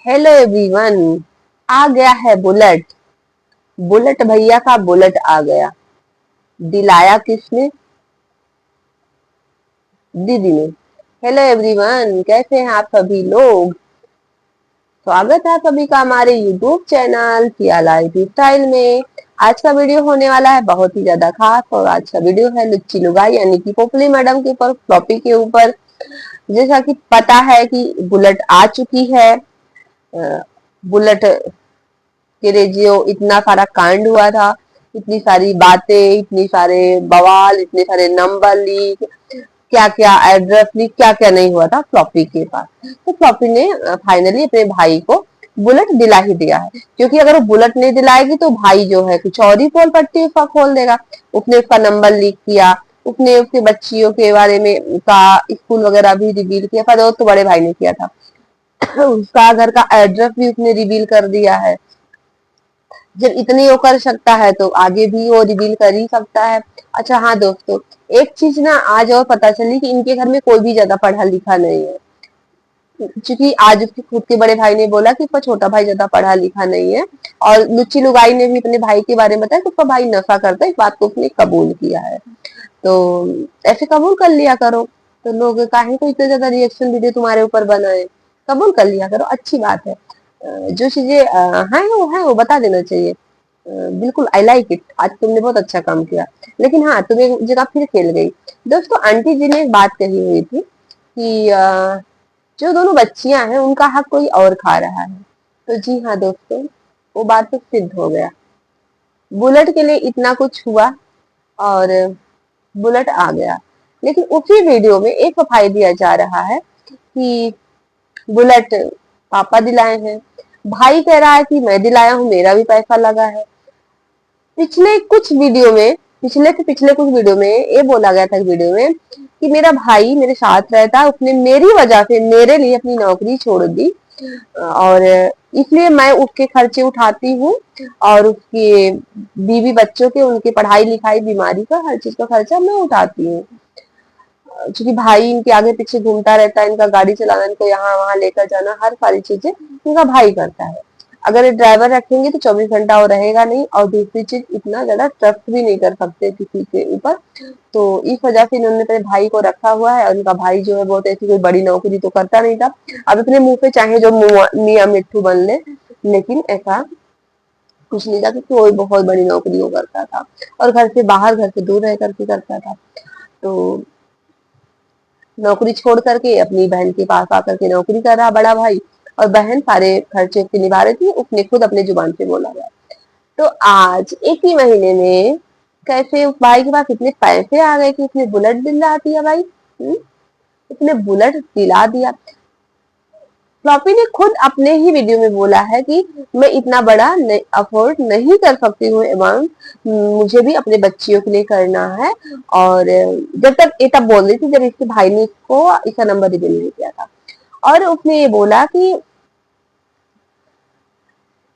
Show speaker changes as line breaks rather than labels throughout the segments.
Hello everyone. आ गया है bullet. Bullet भैया का बुलेट आ गया। दिलाया किसने? दीदी ने। हेलो एवरीवन, कैसे हैं आप सभी लोग? स्वागत है सभी का हमारे यूट्यूब चैनल किया लाइफ स्टाइल में। आज का वीडियो होने वाला है बहुत ही ज्यादा खास, और आज का वीडियो है लुच्ची लुगाई यानी कि पोपली मैडम के ऊपर, फ्लॉपी के ऊपर। जैसा कि पता है कि बुलेट आ चुकी है। बुलेट के रेजियो इतना सारा कांड हुआ था, इतनी सारी बातें, इतनी सारे बवाल, इतने सारे नंबर लीक, क्या क्या एड्रेस लीक, क्या क्या नहीं हुआ था फ्लॉपी के पास। तो फ्लॉपी ने फाइनली अपने भाई को बुलेट दिला ही दिया है, क्योंकि अगर वो बुलेट नहीं दिलाएगी तो भाई जो है कुछ और ही पोल पट्टी उसका खोल देगा। उसने उसका नंबर लीक किया, उसने उसके बच्चियों के बारे में का स्कूल वगैरह भी रिवील किया, पर वो तो बड़े भाई ने किया था। उसका घर का एड्रेस भी उसने रिवील कर दिया है। जब इतनी वो कर सकता है तो आगे भी वो रिवील कर ही सकता है। अच्छा हाँ दोस्तों, एक चीज ना आज और पता चली कि इनके घर में कोई भी ज्यादा पढ़ा लिखा नहीं है। क्योंकि आज उसके खुद के बड़े भाई ने बोला कि उसका छोटा भाई ज्यादा पढ़ा लिखा नहीं है, और लुच्ची लुगाई ने भी अपने भाई के बारे में बताया कि उसका भाई नशा करता है। इस बात को उसने कबूल किया है। तो ऐसे कबूल कर लिया करो। तो लोग काहे को इतना ज्यादा रिएक्शन वीडियो तुम्हारे ऊपर बनाए? कबूल कर लिया करो, अच्छी बात है। जो चीजें हैं वो बता देना चाहिए। बिल्कुल आई लाइक इट, आज तुमने बहुत अच्छा काम किया। लेकिन हाँ, तुम एक जगह फिर खेल गई। दोस्तों, आंटी जी ने एक बात कही हुई थी कि जो दोनों बच्चियां हैं उनका हक कोई और खा रहा है। तो जी हाँ दोस्तों, वो बात तो सिद्ध हो गया। बुलेट के लिए इतना कुछ हुआ, और बुलेट आ गया। लेकिन उसी वीडियो में एक सफाई दिया जा रहा है कि बुलेट पापा दिलाए हैं। भाई कह रहा है कि मैं दिलाया हूँ, मेरा भी पैसा लगा है। पिछले कुछ वीडियो में, पिछले से पिछले कुछ वीडियो में ये बोला गया था वीडियो में कि मेरा भाई मेरे साथ रहता है, उसने मेरी वजह से मेरे लिए अपनी नौकरी छोड़ दी, और इसलिए मैं उसके खर्चे उठाती हूँ, और उसके बीवी बच्चों के, उनके पढ़ाई लिखाई, बीमारी का, हर चीज का खर्चा मैं उठाती हूँ। क्योंकि भाई इनके आगे पीछे घूमता रहता है, इनका गाड़ी चलाना, इनको यहाँ वहां लेकर जाना, हर सारी चीजें इनका भाई करता है। अगर ये ड्राइवर रखेंगे तो 24 घंटा वो रहेगा नहीं, और दूसरी चीज इतना ज्यादा ट्रस्ट भी नहीं कर सकते किसी के ऊपर। तो इस वजह से इन्होंने अपने भाई को रखा हुआ है, और उनका भाई जो है बहुत ऐसी कोई बड़ी नौकरी तो करता नहीं था। अब अपने मुंह पे चाहे जो मियां मिट्ठू बन ले, लेकिन ऐसा कुछ नहीं था, क्योंकि वो बहुत बड़ी नौकरी वो करता था, और घर से बाहर, घर से दूर रह करके करता था। तो नौकरी छोड़ करके अपनी बहन के पास आकर के नौकरी कर रहा बड़ा भाई, और बहन सारे खर्चे उसके निभा रही थी, उसने खुद अपने जुबान से बोला गया। तो आज एक ही महीने में कैसे उस भाई के पास इतने पैसे आ गए कि उसने बुलेट दिला दिया भाई। उसने बुलेट दिला दिया। फ्लॉपी ने खुद अपने ही वीडियो में बोला है कि मैं इतना बड़ा अफोर्ड नहीं कर सकती हूँ अमाउंट, मुझे भी अपने बच्चियों के लिए करना है। और जब तक ये तब बोल रही थी जब इसके भाई ने इसको इसका नंबर रिवील नहीं किया था। और उसने ये बोला कि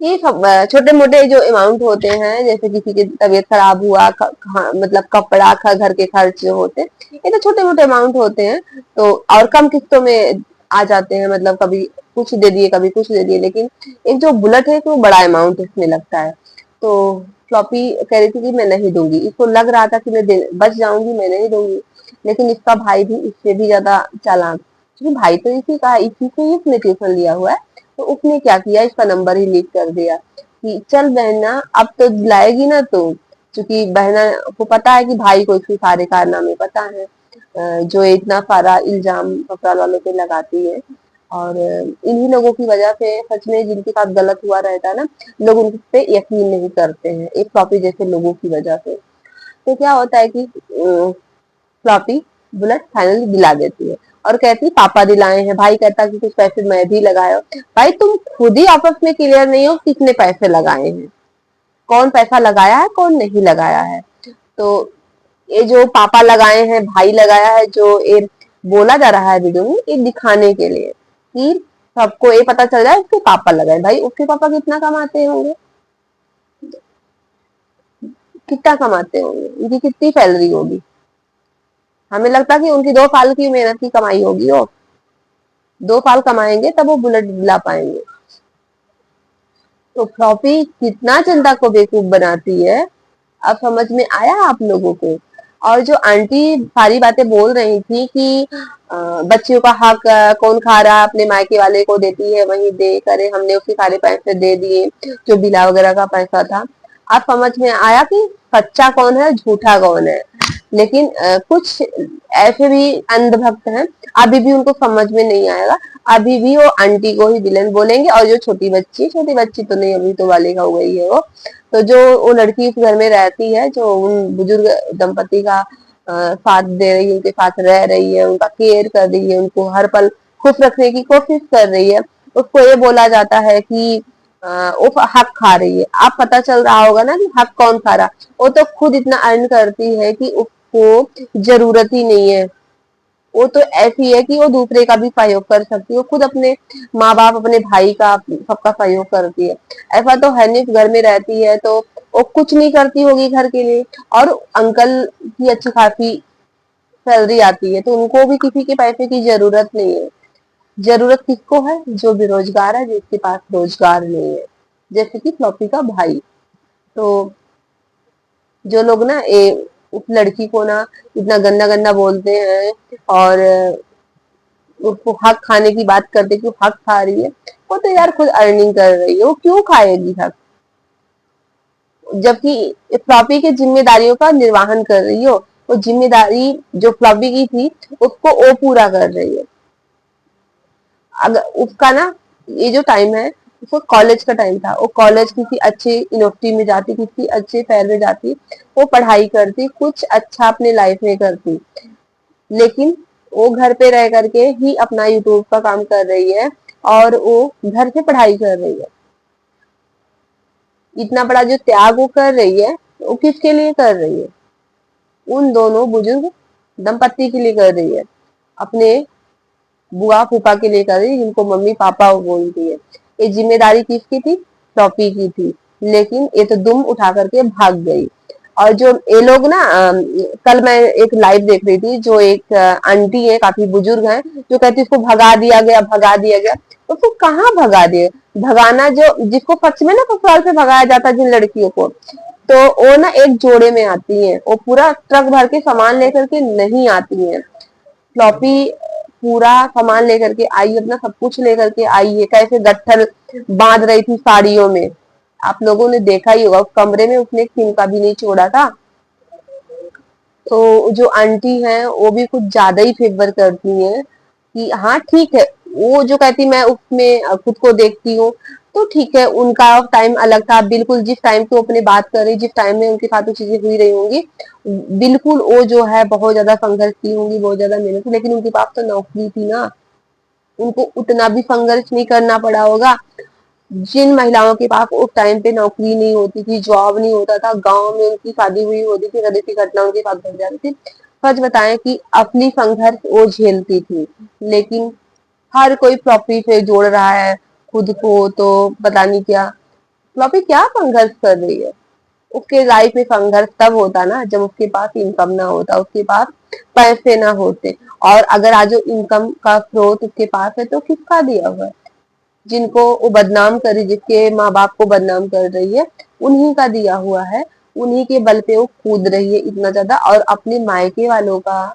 ये छोटे मोटे जो अमाउंट होते हैं, जैसे किसी की तबीयत खराब हुआ, मतलब कपड़ा, घर के खर्च जो होते हैं, ये तो छोटे मोटे अमाउंट होते हैं। तो और कम किस्तों में आ जाते हैं, मतलब कभी कुछ दे दिए, कभी कुछ दे दिए। लेकिन एक जो बुलेट है तो बड़ा अमाउंट इसमें लगता है। तो फ्लॉपी कह रही थी कि मैं नहीं दूंगी, इसको लग रहा था कि मैं बच जाऊंगी, मैं नहीं दूंगी। लेकिन इसका भाई भी इससे भी ज्यादा चालाक, क्योंकि भाई तो इसी से ही इसने ट्यूशन लिया हुआ है। तो उसने क्या किया, इसका नंबर ही लीक कर दिया कि चल बहना अब तो दिलाएगी ना तो। क्योंकि बहना को पता है कि भाई को इसके सारे कारनामे पता है, जो इतना सारा इल्जाम ससुराल वालों पे लगाती है। और इन्हीं लोगों की वजह से, सच में जिनके साथ गलत हुआ रहता है ना, लोग उन पे यकीन नहीं करते हैं, एक फ्लॉपी जैसे लोगों की वजह से। तो क्या होता है कि फ्लॉपी बुलेट फाइनली दिला देती है, और कहती पापा दिलाए हैं। भाई कहता कि कुछ पैसे मैं भी लगाया। भाई तुम खुद ही आपस में क्लियर नहीं हो किसने पैसे लगाए हैं, कौन पैसा लगाया है, कौन नहीं लगाया है। तो ये जो पापा लगाए हैं, भाई लगाया है, जो ये बोला जा रहा है वीडियो में, ये दिखाने के लिए कि सबको ये पता चल जाए उसके पापा लगाए। भाई उसके पापा कितना कमाते होंगे, कितना कमाते होंगे, उनकी कितनी सैलरी होगी? हमें लगता है कि उनकी 2 साल की मेहनत की कमाई होगी, और 2 साल कमाएंगे तब वो बुलेट दिला पाएंगे। तो फ्लॉपी कितना जनता को बेवकूफ बनाती है, अब समझ में आया आप लोगों को। और जो आंटी सारी बातें बोल रही थी कि बच्चियों का हक कौन खा रहा है, अपने मायके वाले को देती है वही दे करे, हमने उसके सारे पैसे दे दिए जो बिला वगैरह का पैसा था। अब समझ में आया कि सच्चा कौन है झूठा कौन है। लेकिन कुछ ऐसे भी अंधभक्त हैं, अभी भी उनको समझ में नहीं आएगा, अभी भी वो आंटी को ही विलेन बोलेंगे। और जो छोटी बच्ची तो नहीं, अभी तो बालिका हो गई है वो, तो जो वो लड़की उस घर में रहती है, जो उन बुजुर्ग दंपति का साथ दे रही है, उनके साथ रह रही है, उनका केयर कर रही है, उनको हर पल खुश रखने की कोशिश कर रही है, उसको ये बोला जाता है कि वो हक खा रही है। अब पता चल रहा होगा ना कि हक कौन खा रहा। वो तो खुद इतना अर्न करती है कि उसको जरूरत ही नहीं है। वो तो ऐसी है कि वो दूसरे का भी सहयोग कर सकती है, वो खुद अपने माँ बाप अपने भाई का सबका सहयोग करती है। ऐसा तो है नहीं, घर में रहती है तो वो कुछ नहीं करती होगी घर के लिए। और अंकल की अच्छी खासी सैलरी आती है, तो उनको भी किसी के पैसे की जरूरत नहीं है। जरूरत किसको है? जो बेरोजगार है, जिसके पास रोजगार नहीं है, जैसे कि फ्लॉपी का भाई। तो जो लोग ना उस लड़की को ना इतना गंदा गंदा बोलते हैं और उसको हक खाने की बात करते कि वो हक खा रही है, वो तो यार खुद अर्निंग कर रही है, वो क्यों खाएगी हक? जबकि फ्लॉपी की जिम्मेदारियों का निर्वहन कर रही हो, वो जिम्मेदारी जो फ्लॉपी की थी उसको वो पूरा कर रही है। अगर उसका ना ये जो टाइम है, उसको कॉलेज का टाइम था, वो कॉलेज किसी अच्छे यूनिवर्सिटी में जाती, किसी अच्छे शहर में जाती, वो पढ़ाई करती, कुछ अच्छा अपने लाइफ में करती। लेकिन वो घर पे रह करके ही अपना यूट्यूब का काम कर रही है और वो घर से पढ़ाई कर रही है। इतना बड़ा जो त्याग वो कर रही है, वो किसके लिए कर रही है? उन दोनों बुजुर्ग दंपत्ति के लिए कर रही है, अपने बुआ फूफा के लिए कर रही है, जिनको मम्मी पापा वो बोलती है। ये जिम्मेदारी किसकी थी? टॉपी की थी। लेकिन ये तो दुम उठा करके भाग गई। और जो ये लोग ना कल मैं एक लाइव देख रही थी, जो एक आंटी है, काफी बुजुर्ग है, जो कहती उसको भगा दिया गया, भगा दिया गया। तो उसको कहाँ भगा दिए? भगाना जो जिसको सच में ना ससुराल से भगाया जाता है जिन लड़कियों को, तो वो ना एक जोड़े में आती है, वो पूरा ट्रक भर के सामान लेकर के नहीं आती है। फ्लॉपी पूरा सामान लेकर के आई, अपना सब कुछ लेकर के आई है, कैसे गट्ठर बांध रही थी साड़ियों में। आप लोगों ने देखा ही होगा, उस कमरे में उसने एक तिनका भी नहीं छोड़ा था। तो जो आंटी हैं वो भी कुछ ज्यादा ही फेवर करती हैं कि हाँ ठीक है, वो जो कहती मैं उसमें खुद को देखती हूँ, तो ठीक है, उनका टाइम अलग था, बिल्कुल जिस टाइम पे वो अपने बात कर रही, जिस टाइम में उनके साथ वो चीजें हुई रही होंगी, बिल्कुल वो जो है बहुत ज्यादा संघर्ष की होंगी, बहुत ज्यादा मेहनत की। लेकिन उनके पास तो नौकरी थी ना, उनको उतना भी संघर्ष नहीं करना पड़ा होगा। जिन महिलाओं के पास उस टाइम पे नौकरी नहीं होती थी, जॉब नहीं होता था, गांव में उनकी शादी हुई होती थी, हृदय की घटना उनके साथ घट जाती थी, सच बताएं कि अपनी संघर्ष वो झेलती थी। लेकिन हर कोई प्रॉपर्टी से जोड़ रहा है खुद को, तो पता नहीं क्या प्रॉपर्टी क्या संघर्ष कर रही है। उसके लाइफ में संघर्ष तब होता ना जब उसके पास इनकम ना होता, उसके पास पैसे ना होते। और अगर आज इनकम का स्रोत उसके पास है तो किसका दिया हुआ है? जिनको वो बदनाम कर रही, जिसके माँ बाप को बदनाम कर रही है, उन्हीं का दिया हुआ है। उन्हीं के बल पे वो कूद रही है इतना ज्यादा, और अपने मायके वालों का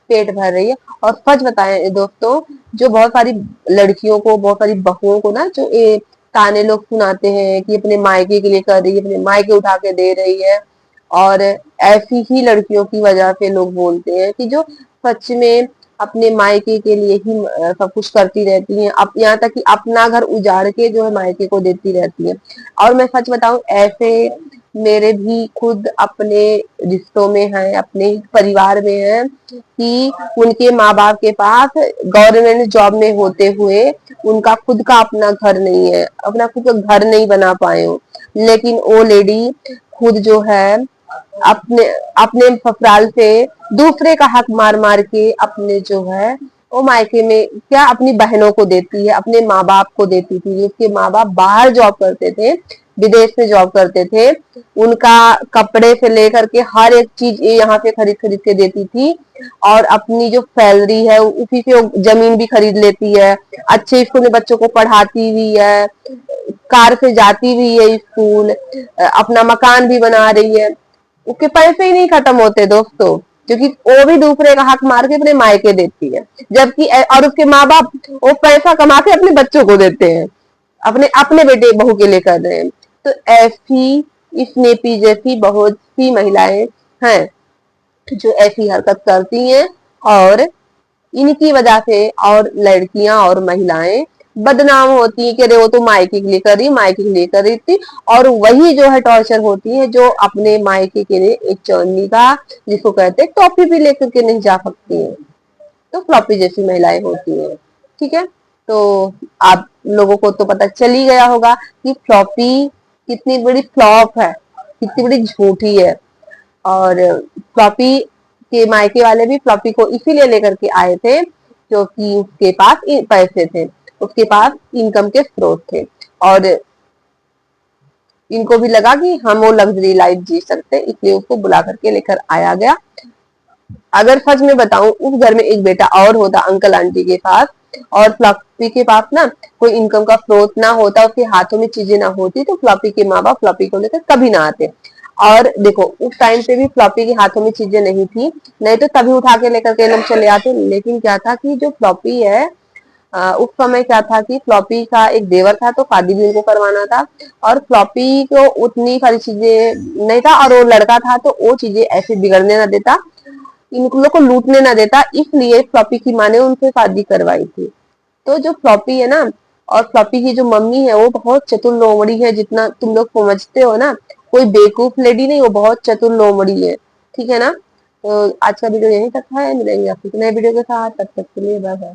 पेट भर रही है। और सच बताएं दोस्तों, जो बहुत सारी लड़कियों को, बहुत सारी बहुओं को ना, जो ये ताने लोग सुनाते हैं कि अपने मायके के लिए कर रही है, अपने मायके उठा के दे रही है, और ऐसी ही लड़कियों की वजह से लोग बोलते हैं कि जो सच में अपने मायके के लिए ही सब कुछ करती रहती हैं, अब यहाँ तक कि अपना घर उजाड़ के जो है मायके को देती रहती है। और मैं सच बताऊं, ऐसे मेरे भी खुद अपने रिश्तों में है, अपने ही परिवार में है, कि उनके माँ बाप के पास गवर्नमेंट जॉब में होते हुए उनका खुद का अपना घर नहीं है, अपना खुद का घर नहीं बना पाए हो। लेकिन वो लेडी खुद जो है अपने अपने ससुराल से दूसरे का हक मार मार के अपने जो है वो मायके में क्या अपनी बहनों को देती है, अपने माँ बाप को देती थी। उसके माँ बाप बाहर जॉब करते थे, विदेश में जॉब करते थे, उनका कपड़े से लेकर के हर एक चीज ये यहाँ से खरीद खरीद के देती थी। और अपनी जो सैलरी है उसी से वो जमीन भी खरीद लेती है, अच्छे स्कूल में बच्चों को पढ़ाती हुई है, कार से जाती भी है स्कूल, अपना मकान भी बना रही है, उसके पैसे ही नहीं खत्म होते दोस्तों, क्योंकि वो भी दूसरे का हक मार के अपने मायके देती है, जबकि और उसके माँ बाप वो पैसा कमा के अपने बच्चों को देते हैं, अपने अपने बेटे बहू के लिए कर रहे हैं। तो ऐसी इस नेपी जैसी बहुत सी महिलाएं हैं जो ऐसी हरकत करती हैं, और इनकी वजह से और लड़कियां और महिलाएं बदनाम होती है कि अरे वो तो मायके के लिए कर रही, मायके के लिए कर रही थी, और वही जो है टॉर्चर होती है जो अपने मायके के लिए एक चौनी का, जिसको कहते हैं टॉफी भी लेकर के नहीं जा सकती है, तो फ्लॉपी जैसी महिलाएं होती हैं। ठीक है, तो आप लोगों को तो पता चल ही गया होगा कि फ्लॉपी कितनी बड़ी फ्लॉप है, कितनी बड़ी झूठी है। और फ्लॉपी के मायके वाले भी फ्लॉपी को इसीलिए लेकर के आए थे क्योंकि उसके पास पैसे थे, उसके पास इनकम के स्रोत थे, और इनको भी लगा कि हम वो लग्जरी लाइफ जी सकते, इसलिए उसको बुला करके लेकर आया गया। अगर सच में बताऊं, उस घर में एक बेटा और होता अंकल आंटी के पास, और फ्लॉपी के पास ना कोई इनकम का स्रोत ना होता, उसके हाथों में चीजें ना होती, तो फ्लॉपी के माँ बाप फ्लॉपी को लेकर कभी ना आते। और देखो उस टाइम पे भी फ्लॉपी के हाथों में चीजें नहीं थी, नहीं तो तभी उठा के लेकर के एकदम चले आते। लेकिन क्या था कि जो फ्लॉपी है, उस समय क्या था कि फ्लॉपी का एक देवर था, तो शादी भी उनको करवाना था, और फ्लॉपी को उतनी सारी चीजें नहीं था, और वो लड़का था तो वो चीजें ऐसे बिगड़ने ना देता, इन लोग को लूटने ना देता, इसलिए फ्लॉपी की माँ ने उनसे शादी करवाई थी। तो जो फ्लॉपी है ना, और फ्लॉपी की जो मम्मी है, वो बहुत चतुर लोमड़ी है, जितना तुम लोग समझते हो ना, कोई बेवकूफ लेडी नहीं, वो बहुत चतुर लोमड़ी है। ठीक है ना, तो आज का वीडियो यहीं तक है, मिलेंगे आपसे नए वीडियो के साथ, तब तक के लिए बाय बाय।